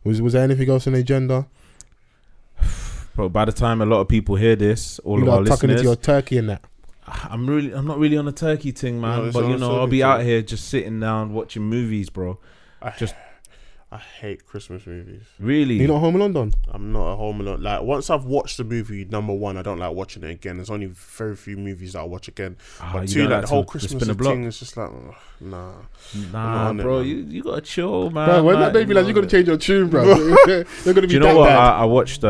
Was there anything else on the agenda? But by the time a lot of people hear this, all You of our lot tucking into listeners, your turkey and that. I'm not really on a turkey thing, man. No, but it's I'll on be turkey out thing. here just sitting down watching movies, bro. I hate Christmas movies. Really? You not Home Alone done? I'm not a Home Alone. Like, once I've watched the movie, number one, I don't like watching it again. There's only very few movies that I watch again. But you two, don't like the whole to Christmas spin a block? thing is just like, ugh, nah. Nah, on it, bro, man. you gotta chill, man. Bro, when Like, that baby like, you gotta change your tune, bro. They're gonna be do you know that what? bad. I watched me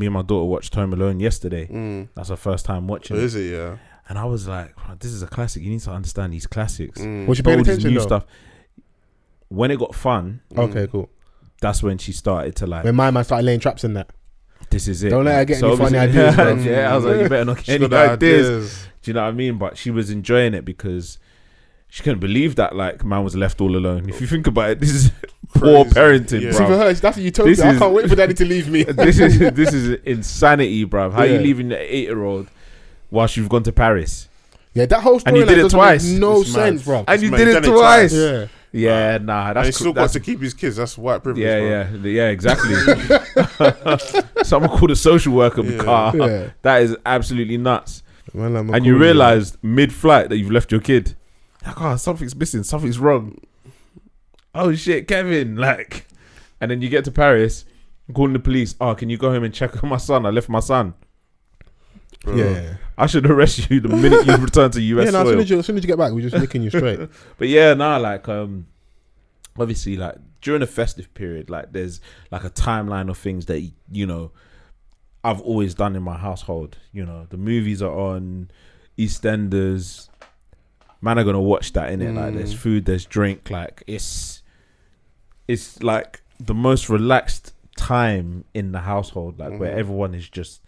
and my daughter watched Home Alone yesterday. That's her first time watching. Is it? Yeah. And I was like, this is a classic. You need to understand these classics. Was she paying All this attention new though? stuff. When it got fun, Okay, cool. that's when she started to like. When my man started laying traps in that. This is it. Don't let her get any funny obviously- ideas, bro. Yeah, I was like, you better not get She's any got ideas. Do you know what I mean? But she was enjoying it because she couldn't believe that like man was left all alone. If you think about it, this is poor parenting, Yeah. See, for bro. her, that's a utopia. This I is- can't wait for daddy to leave me. this is insanity, bruv. How Yeah. you leaving the 8-year-old whilst you've gone to Paris? Yeah, that whole story And you did it doesn't twice. make no It's sense, mad. bro. And you Man, did you've it done it twice. Yeah. Yeah, nah, And that's he's still that's got to keep his kids. That's white privilege, bro. yeah, exactly. Someone called a social worker car. Yeah. That is absolutely nuts. Man, like And you Macaulay, realised mid-flight that you've left your kid. Like, oh, something's missing. Something's wrong. Oh shit, Kevin! Like, and then you get to Paris, calling the police. Oh, can you go home and check on my son? I left my son. Bro. Yeah. I should arrest you the minute you return to US Yeah, no, soil. as soon as you get back, we're just licking you straight. But yeah, like obviously like during the festive period, like there's like a timeline of things that I've always done in my household. The movies are on, EastEnders. Man are gonna watch that in it. Like there's food, there's drink. Like it's like the most relaxed time in the household, like where everyone is just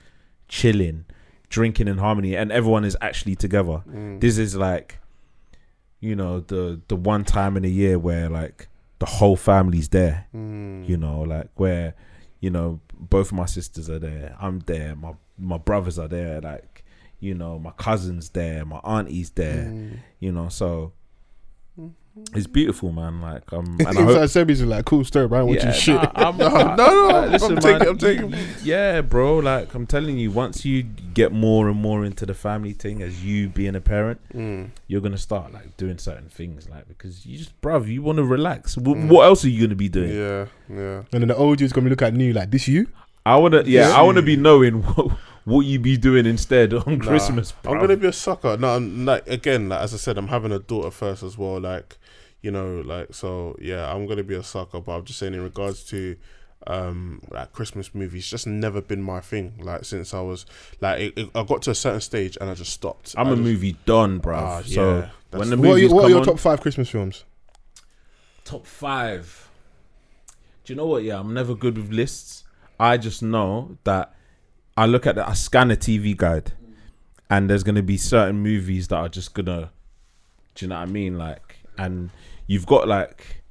chilling, drinking in harmony, and everyone is actually together. This is like, the one time in a year where like the whole family's there. Like where, both of my sisters are there, I'm there, my brothers are there, like, my cousin's there, my auntie's there, so it's beautiful, man. Like, and I hope, Sebi's like, cool story, bro. I want you shit. listen, I'm taking. yeah, bro. Like, I'm telling you, once you get more and more into the family thing, as you being a parent, you're gonna start like doing certain things, like because you just, bruv, you want to relax. What else are you gonna be doing? Yeah. And then the old dude's gonna be looking at you like, this you? I wanna be knowing what you be doing instead on Christmas. I'm bruv. gonna be a sucker. No, like again, like as I said, I'm having a daughter first as well. Like, so yeah, I'm gonna be a sucker. But I'm just saying in regards to like Christmas movies, just never been my thing. Like since I was like, I got to a certain stage and I just stopped. I'm a movie done, bruv. So yeah, when the What movies are come your on, top 5 Christmas films? top 5. Do you know what? Yeah, I'm never good with lists. I just know that I scan a TV guide, and there's gonna be certain movies that are just gonna, do you know what I mean? Like, and you've got like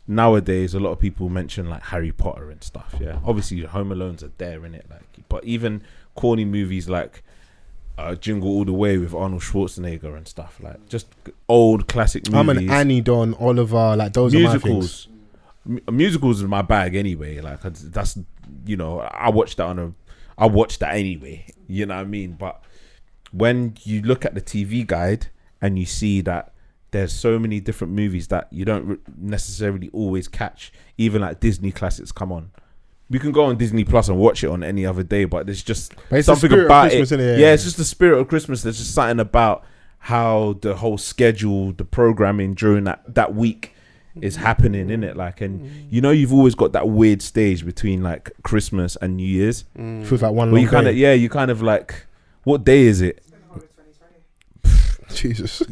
nowadays a lot of people mention like Harry Potter and stuff. Yeah, obviously Home Alones are there in it, like, but even corny movies like Jingle All the Way with Arnold Schwarzenegger and stuff, like just old classic movies. I'm an Annie, Don, Oliver, like those are my things. Musicals is my bag anyway. Like that's, I watch that anyway. You know what I mean? But when you look at the TV guide and you see that there's so many different movies that you don't necessarily always catch, even like Disney classics come on. We can go on Disney Plus and watch it on any other day, but there's just But it's something the spirit about of Christmas, it. innit? Yeah, it's just the spirit of Christmas. There's just something about how the whole schedule, the programming during that week is happening, in it. Like, and you've always got that weird stage between like Christmas and New Year's. Feels like one Where long day. you kind of like, what day is it? Jesus.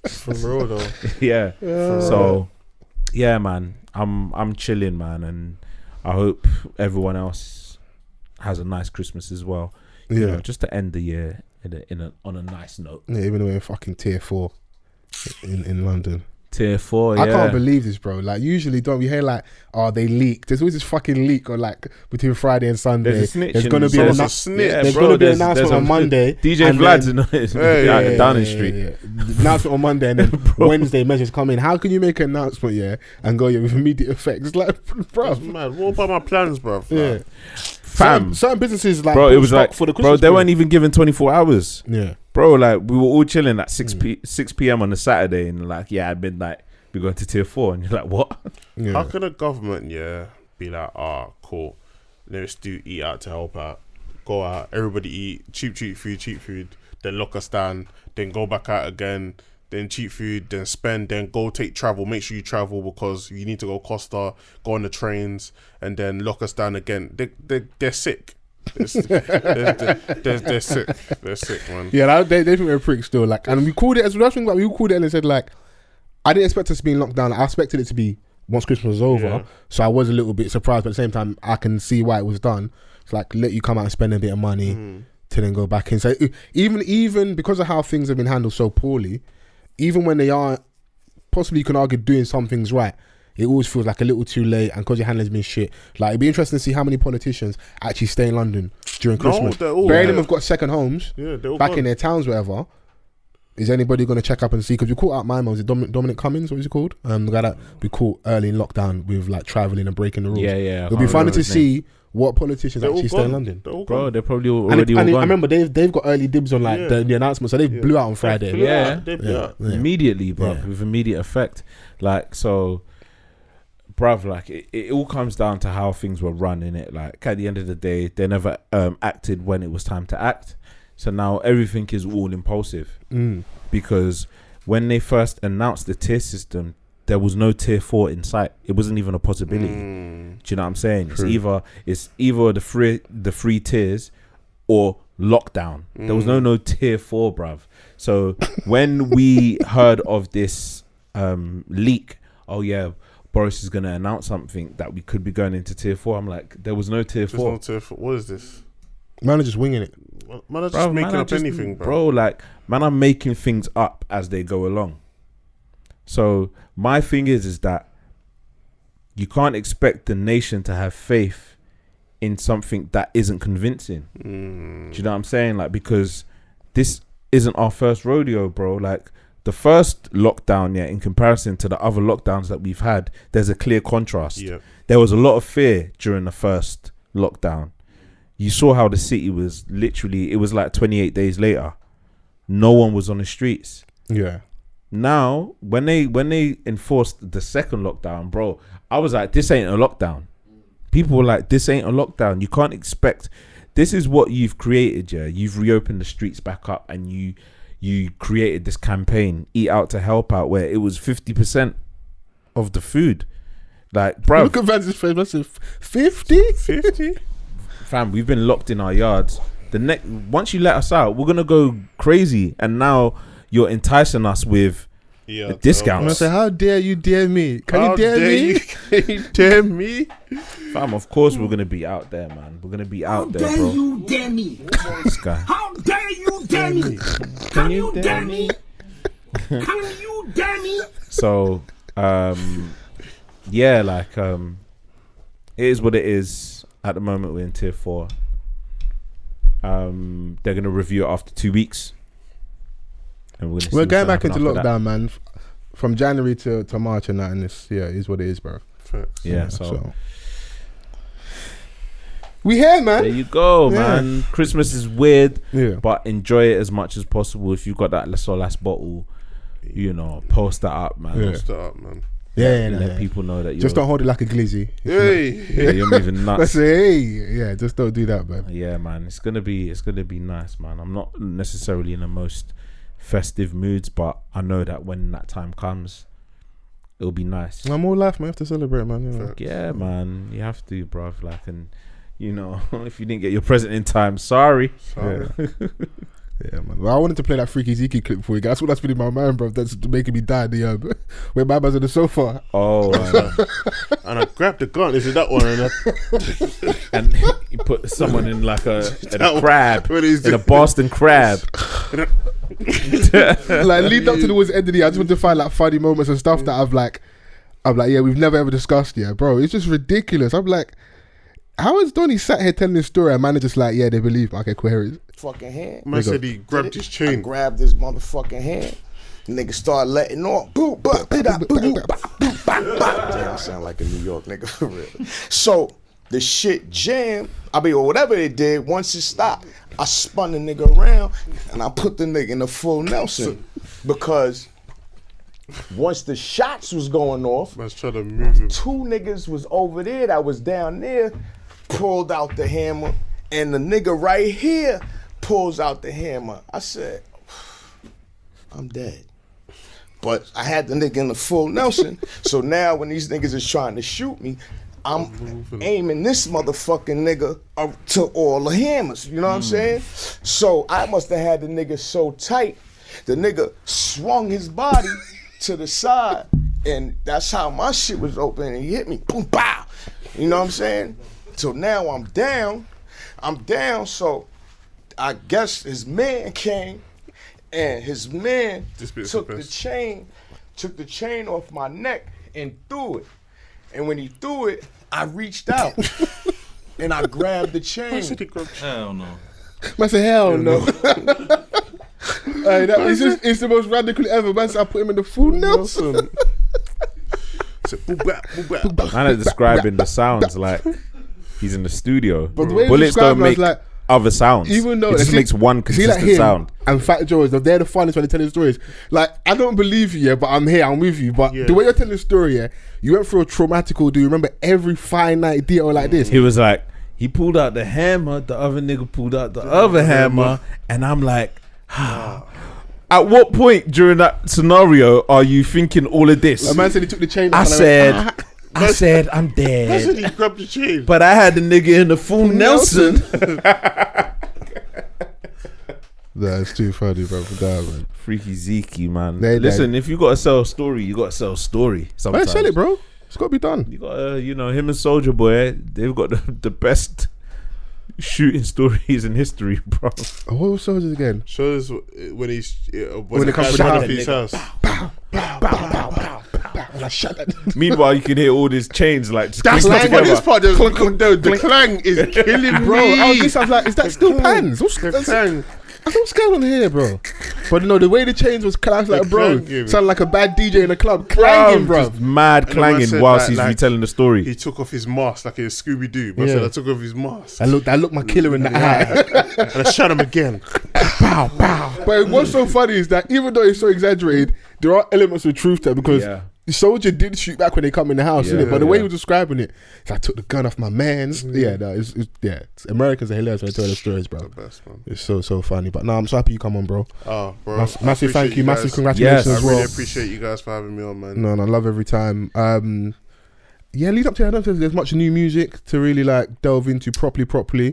For real though. Yeah. So, yeah, man, I'm chilling, man, and I hope everyone else has a nice Christmas as well. Yeah. Just to end the year on a nice note. Yeah, even though we're in fucking tier 4 in London. Tier 4, I can't believe this, bro. Like, usually, don't we hear like, oh, they leaked? There's always this fucking leak on like between Friday and Sunday. There's a snitch. There's gonna be Someone's an a snitch. there's gonna be an announcement on Monday. DJ and Vlad's then- in Downing Street. The announcement on Monday, and then Wednesday measures come in. How can you make an announcement, and go with immediate effect? It's like, bro, Man, what about my plans, bro? yeah. Fam. Certain businesses like, Bro, it was stock like, for the bro, Christmas they period. weren't even given 24 hours. Yeah, Bro, like, we were all chilling at 6 p.m. on a Saturday, and like, at midnight, we're going to tier 4. And you're like, what? yeah. How can a government, be like, cool, let's do eat out to help out, go out, everybody eat, cheap food, then lock us down, then go back out again, then cheap food, then spend, then go take travel, make sure you travel because you need to go Costa, go on the trains, and then lock us down again. They're sick. They're sick. They're sick, man. Yeah, they think we're pricks still. Like, and we called it as last thing. Like, we called it and they said like, I didn't expect us to be in lockdown. I expected it to be once Christmas was over. Yeah. So I was a little bit surprised, but at the same time, I can see why it was done. It's like, let you come out and spend a bit of money to then go back in. So even because of how things have been handled so poorly, even when they are possibly, you can argue, doing some things right, it always feels like a little too late, and because your handling's been shit. Like, it'd be interesting to see how many politicians actually stay in London during Christmas. they're all Bearing them have got second homes Yeah, they're all back gone. in their towns, whatever. Is anybody going to check up and see? Because we caught out my man, was it Dominic Cummings? What was he called? The guy that we caught early in lockdown with like traveling and breaking the rules. Yeah. It'll be funny to see what politicians They're all actually stay in gone. London. They're all Bro, gone. they're probably And, already all I gone. remember they've got early dibs on like Yeah. the announcement, so they blew out on Friday. Yeah. They blew out. Yeah. Immediately, bro, Yeah. with immediate effect. Like, so, bruv, like, it all comes down to how things were run, innit? Like, at the end of the day, they never acted when it was time to act. So now everything is all impulsive. Because when they first announced the tier system, there was no tier 4 in sight. It wasn't even a possibility. Do you know what I'm saying? True. It's either the free tiers or lockdown. There was no tier 4, bruv. So when we heard of this leak, Boris is gonna announce something that we could be going into tier 4. I'm like, there was no tier Just 4. no tier 4. What is this? Man are just winging it. Man are just Bruv, making man, up anything, bro. Bro, like, man, I'm making things up as they go along. So my thing is that you can't expect the nation to have faith in something that isn't convincing. Do you know what I'm saying? Like, because this isn't our first rodeo, bro. Like, the first lockdown, in comparison to the other lockdowns that we've had, there's a clear contrast. Yeah. There was a lot of fear during the first lockdown. You saw how the city was literally, it was like 28 days later. No one was on the streets. Yeah. Now, when they enforced the second lockdown, bro, I was like, this ain't a lockdown. People were like, this ain't a lockdown. You can't expect, this is what you've created, You've reopened the streets back up, and you created this campaign, Eat Out to Help Out, where it was 50% of the food. Like, bro, Look at Vance's face. That's 50? 50? fam, we've been locked in our yards. Once you let us out, we're gonna go crazy, and now you're enticing us with Yeah. discounts. I'm gonna say, how dare you dare me? Can you dare me? Can you dare me? Fam, of course we're gonna be out there, man. We're gonna be out there, How dare bro. you dare me? This guy. How dare you dare me? Can you dare me? Can you dare me? So, it is what it is. At the moment, we're in tier 4. They're gonna review it after 2 weeks, and we're We're going back into into lockdown, man. From January to March and that, and this, it is what it is, bro. Facts. Yeah, so we here, man. there you go, Yeah. man. Christmas is weird, Yeah. but enjoy it as much as possible. If you've got that last bottle, post that up, man. Yeah. Post it up, man. Yeah, Let people know that you're just don't hold it like a glizzy. Hey. you're moving Let's nuts. say, yeah, just don't do that, man. Yeah, man. It's gonna be nice, man. I'm not necessarily in the most festive moods, but I know that when that time comes, it'll be nice. I'm all life, man. You have to celebrate, man. You know. Yeah, man. You have to, bruv. Like, and if you didn't get your present in time, sorry. Sorry. Yeah, man. Well, I wanted to play that Freaky Zeke clip for you guys. That's what that's been in my mind, bro. That's making me die. The where my man's on the sofa. Oh, And I grabbed the gun. Is it that one? And and you put someone in like a That one. crab, What is in a it? Boston crab. Like lead up to towards the end of the year, I just want to find like funny moments and stuff that I'm like, yeah, we've never ever discussed yet, bro. It's just ridiculous. I'm like, how has Donny sat here telling this story and man is just like, yeah, they believe me. Okay, queries. Fucking hand. Man said he grabbed his I chain. grabbed his motherfucking hand. Nigga started letting off. Boop, bop, bida, boop, bop, boop, bop, bop. Damn, I sound like a New York nigga for real. So the shit jammed. Or whatever it did, once it stopped, I spun the nigga around and I put the nigga in the full Nelson. Because once the shots was going off, Man's trying to move him. 2 niggas was over there that was down there, pulled out the hammer, and the nigga right here pulls out the hammer. I said, I'm dead. But I had the nigga in the full Nelson, so now when these niggas is trying to shoot me, I'm aiming this motherfucking nigga up to all the hammers, you know what I'm saying? So I must have had the nigga so tight, the nigga swung his body to the side, and that's how my shit was open, and he hit me, boom, pow. You know what I'm saying? So now I'm down, so I guess his man came, and his man took the chain off my neck and threw it. And when he threw it, I reached out and I grabbed the chain. Hell no. Man said, hell no. Hey, it's the most radical ever. Man said, I put him in the full Nelson. Man is describing the sounds like he's in the studio. But the way Bullets don't make like, other sounds. even though it just makes one consistent like him sound. And Fat Joe, they're the funniest when they're telling stories. Like, I don't believe you, yeah, but I'm here, I'm with you. But the way you're telling the story, yeah, you went through a traumatic ordeal. You remember every finite detail like this. He was like, he pulled out the hammer, the other nigga pulled out the other hammer, and I'm like, at what point during that scenario are you thinking all of this? A man said he took the chain off. I said, I'm Man said dead. he grabbed the chain. But I had the nigga in the full Nelson. That's too funny, bro. Man. Freaky Zeke, man. They- Listen, if you got to sell a story, you got to sell a story. Sometimes. Sell it, bro. It's got to be done. You got, him and Soulja Boy, they've got the best shooting stories in history, bro. Oh, what was Soldiers again? Shows when he's When it comes to the shot house. up his house. Like, shut that. Meanwhile, you can hear all these chains like just That's clinking like this together. part. The clang is killing Bro, me. I was like, is that still pans? What's clang. going on here, bro? But no, the way the chains was clanged, like, bro, clanging. sounded like a bad DJ in a club. Clanging, bro. Just mad And the man clanging said whilst that, he's like, retelling the story. He took off his mask like a Scooby Doo. I Yeah. said I took off his mask. I looked my killer in the eye. And I shot him again. Pow, pow. But what's so funny is that even though it's so exaggerated, there are elements of truth there because Yeah. the soldier did shoot back when they come in the house, Yeah, innit? But the way yeah. he was describing it, it's like, I took the gun off my man's. Yeah, no, it's Americans are hilarious when they tell the stories, bro. The best, man. It's so funny. But no, I'm so happy you come on, bro. Oh, bro. Massive I appreciate thank you, massive guys. congratulations Yes. as I well. really appreciate you guys for having me on, man. No, I love every time. Yeah, lead up to it, I don't think there's much new music to really like delve into properly.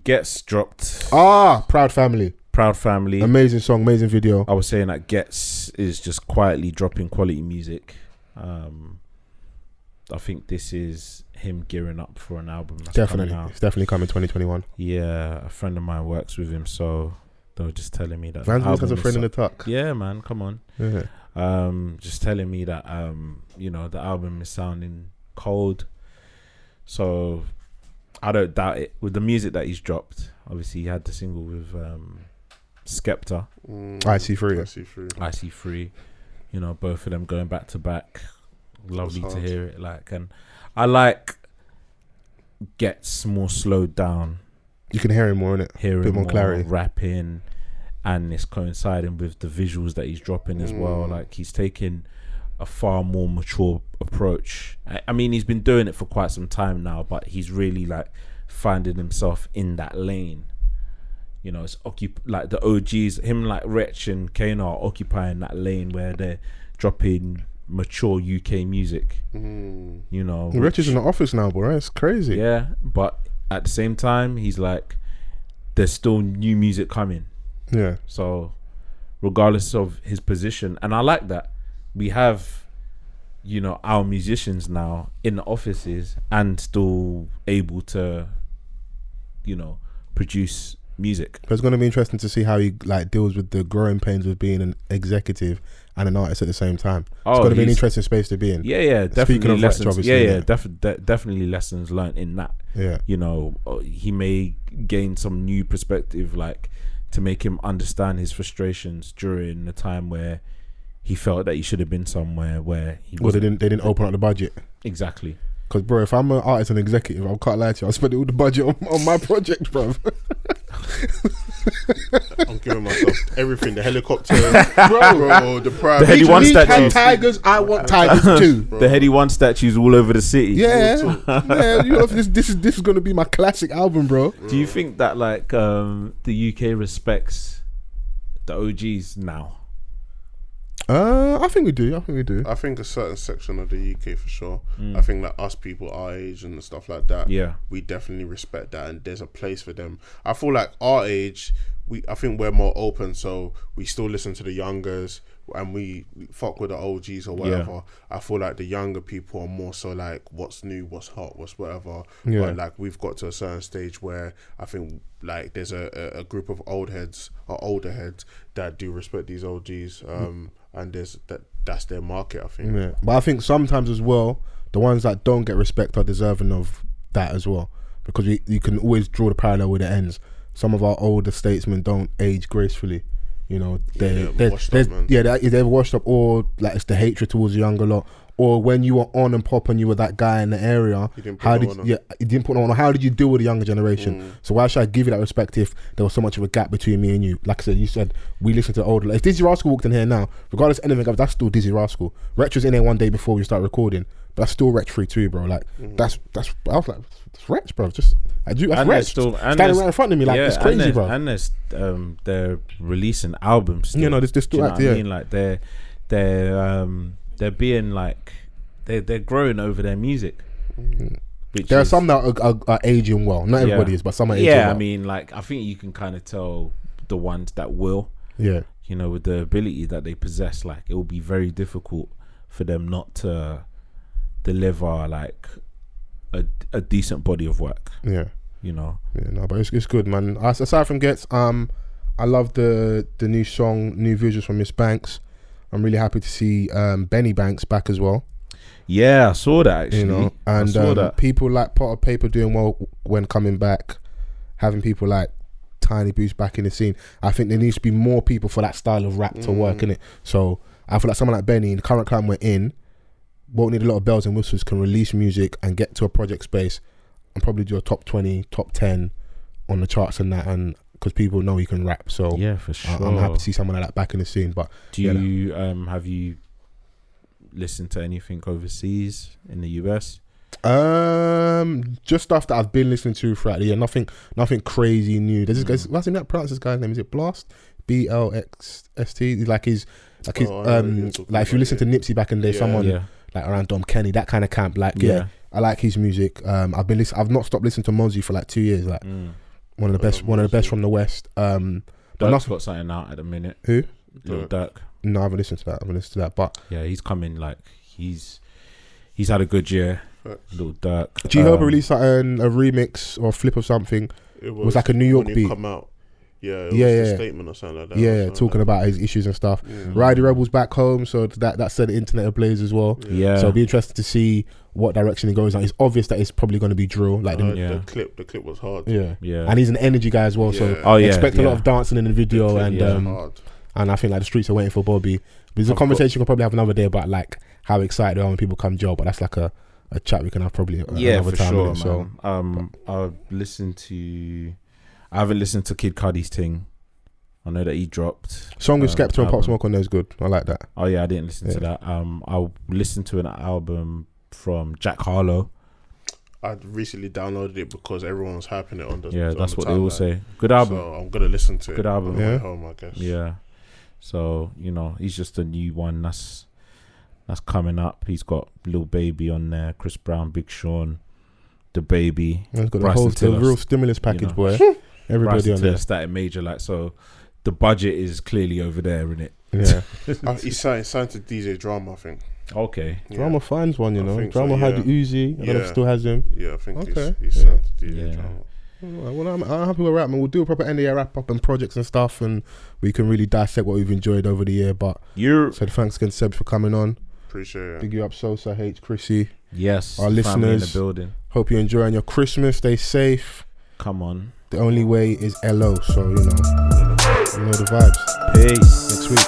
Gets dropped. Proud Family. Proud Family. Amazing song, amazing video. I was saying that Gets is just quietly dropping quality music. I think this is him gearing up for an album that's Definitely. coming out. It's definitely coming 2021. Yeah, a friend of mine works with him, so they were just telling me that Vans the always has a album friend in is the tuck. yeah, man, come on. Yeah. Just telling me that the album is sounding cold. So I don't doubt it. With the music that he's dropped, obviously he had the single with Skepta, I see through I it. see through. I See Free. Both of them going back to back. Lovely That's to hard. hear it. And I like Gets more slowed down. You can hear him more in it. Hearing Bit more clarity. rapping, and it's coinciding with the visuals that he's dropping as well. Like he's taking a far more mature approach. I mean, he's been doing it for quite some time now, but he's really like finding himself in that lane. It's like the OGs, him like Wretch and Kano are occupying that lane where they're dropping mature UK music. Rich is in the office now, bro. It's crazy. Yeah, but at the same time, he's like, there's still new music coming. Yeah. So, regardless of his position, and I like that we have, our musicians now in the offices and still able to, produce music. But it's going to be interesting to see how he like deals with the growing pains of being an executive and an artist at the same time. It's going to be an interesting space to be in. Yeah, definitely of Wretch, lessons. obviously, Definitely lessons learned in that. Yeah. You know, he may gain some new perspective, like to make him understand his frustrations during the time where he felt that he should have been somewhere where he Well, was. they didn't open up the budget. Exactly. Because, bro, if I'm an artist and executive, I can't lie to you, I'll spend all the budget on my project, bro. I'm giving myself everything. The helicopter, bro, the private. The Heady One He statue. had tigers, I want tigers too. Bro. The Heady One statues all over the city. Yeah, yeah. You know, this is going to be my classic album, bro. Do you think that like the UK respects the OGs now? I think we do. I think a certain section of the UK for sure. I think like us people our age and stuff like that. Yeah. We definitely respect that, and there's a place for them. I feel like our age, I think we're more open, so we still listen to the youngers and we fuck with the OGs or whatever. Yeah. I feel like the younger people are more so like what's new, what's hot, what's whatever. Yeah. But like we've got to a certain stage where I think like there's a group of old heads or older heads that do respect these OGs. And that's their market, I think. Yeah, but I think sometimes as well, the ones that don't get respect are deserving of that as well, because you can always draw the parallel with the ends. Some of our older statesmen don't age gracefully. You know, they're washed up, or like it's the hatred towards the younger lot, or when you were on and pop and you were that guy in the area, you didn't put on. How did you deal with the younger generation? So why should I give you that respect if there was so much of a gap between me and you? Like I said, you said we listen to the older. If Dizzy Rascal walked in here now, regardless of anything else, that's still Dizzy Rascal. Wretch was in there one day before we start recording, but that's still Wretch Free too, bro. Like that's I was like, that's Wretch, bro. That's Wretch standing right in front of me, like it's crazy, bro. And they're releasing albums still. You know, they're still I mean, like they're being like they're growing over their music. There are some that are aging well. Not everybody is, but some are aging well. I mean, like I think you can kind of tell the ones that will. Yeah. You know, with the ability that they possess, like it will be very difficult for them not to deliver like a decent body of work. Yeah. You know. Yeah, no, but it's good, man. Aside from Gets, I love the new song, new visuals from Miss Banks. I'm really happy to see Benny Banks back as well. Yeah, I saw that actually. You know, and people like Pot of Paper doing well when coming back, having people like Tiny Boost back in the scene. I think there needs to be more people for that style of rap to work in it. So I feel like someone like Benny, in the current climate we're in, won't need a lot of bells and whistles, can release music and get to a project space and probably do a top 20, top 10 on the charts and that, and because people know he can rap. So yeah, for sure. I'm happy to see someone like that back in the scene. But do you have you listened to anything overseas in the US? Just stuff that I've been listening to throughout the year. Nothing crazy new. There's this guy, what's his name? Pronounce this guy's name? Is it Blast? BLXST. Like if you listen to Nipsey back in the day, someone like around Dom Kenny, that kind of camp. Like I like his music. I've not stopped listening to Mozzie for like 2 years. Like one of the best from the West. Dirk's got something out at the minute. Who? Lil Durk. No, I haven't listened to that. But yeah, he's coming. Like he's had a good year. Lil Durk. G-Herbo released a remix or a flip of something. It was like a New York beat. Come out. Yeah, it was a statement or something like that. Yeah, talking about his issues and stuff. Ridey Rebel's back home, so that set the internet ablaze as well. Yeah. So it'll be interesting to see what direction he goes on. It's obvious that it's probably going to be drill. Like the clip was hard. Yeah. Yeah. And he's an energy guy as well, so expect a lot of dancing in the video and I think like the streets are waiting for Bobby. But there's a conversation we'll probably have another day about like how excited they are when people come job, but that's like a chat we can have probably another time. Sure, so I haven't listened to Kid Cudi's thing. I know that he dropped song with Skepta and Pop Smoke on there is good. I like that. Oh yeah, I didn't listen to that. I'll listen to an album from Jack Harlow. I recently downloaded it because everyone was hyping it on the that's the what they all say. Good album. So I'm gonna listen to it. Good album. On the way home, I guess. Yeah. So you know, he's just a new one that's coming up. He's got Lil Baby on there, Chris Brown, Big Sean, The Baby. He's got the real stimulus package, boy. Everybody on there. Static Major, like, so the budget is clearly over there, isn't it? Yeah. He's signed to DJ Drama, I think. Okay. Drama finds one, you know. think Drama so, had Uzi. I don't know if he still has him. Yeah, I think Okay. he's signed to DJ Drama. Well, I'm happy we're at, man. We'll do a proper end of year wrap up and projects and stuff, and we can really dissect what we've enjoyed over the year. But so thanks again, Seb, for coming on. Appreciate it. Big you up, Sosa, H, Chrissy. Yes, our listeners family in the building. Hope you're enjoying your Christmas. Stay safe. Come on. The only way is LO, so you know the vibes. Peace. Next week.